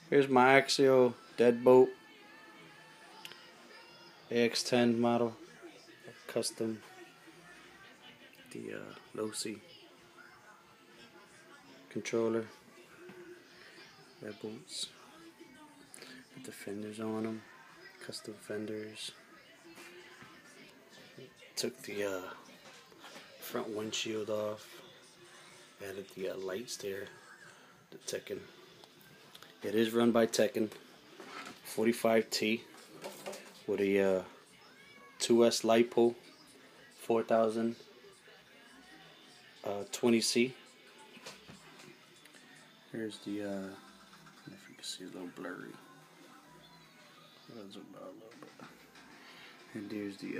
Here's my axail deadbolt AX10 model, custom. The low-C controller, red bolts, with the fenders on them, custom fenders. Took the front windshield off, added the lights there, the Tekin. It is run by Tekin, 45T, with a 2S LiPo 4000 20C. Here's the, I don't know if you can see, a little blurry. Zoom out a little bit. And here's the